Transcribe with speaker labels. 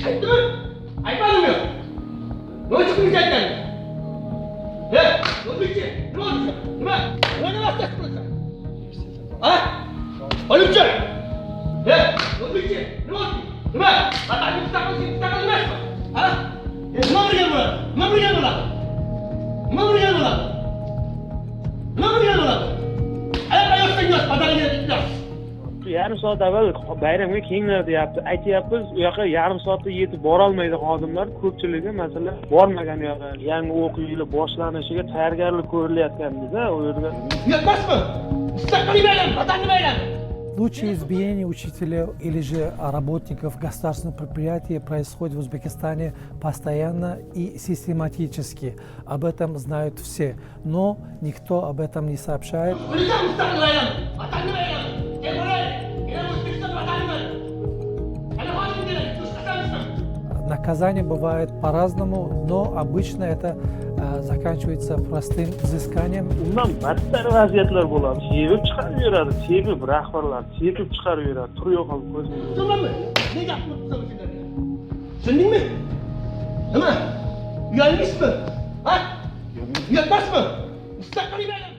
Speaker 1: Aytdimi? Aytmadimmi yo'q? Nima chiqib aytgan? O'zbekcha, nima olsa? Nima? Nima vaqt qilasan? Ha? Olibchi. O'zbekcha, nima olsa? Nima? Vatanni mustaqil emasmi? Ha? Nima bilgan bo'ladi? Nima bilgan bo'ladi? Nima bilgan bo'ladi? Nima bilgan bo'ladi? Ayaqqa yo'q, pataniga yo'q.
Speaker 2: Yarim soat avval bayramga kelinglar deyapti. Aytyapmiz, u yoqqa yarim soatda yetib bora olmaydi xodimlar. Ko'pchiligi masalan bormagan u yoqqa. Yangi o'quv yili boshlanishiga tayyorgarlik ko'rilayotganda u yerga.
Speaker 1: Yetmasmi? Mustaqil bayram, vatanni bayram.
Speaker 3: В случае избиения учителя или же работников государственного предприятия происходит в Узбекистане постоянно и систематически. Об этом знают все, но никто об этом не сообщает. Наказание бывает по-разному, но обычно это заканчивается простым взысканием.
Speaker 2: Undan battar vaziyatlar bo'ladi. Chegib chiqarib yuradi, chegib rahbarlar chegib chiqarib yuradi. Turib yo'qolib ko'zini.
Speaker 1: Tushundingmi? Ne gapiribsan o'shalarga? Tushundingmi? Nima? Uyalmaysizmi? Ha? Uyatmasmi? Mustaqil bayram.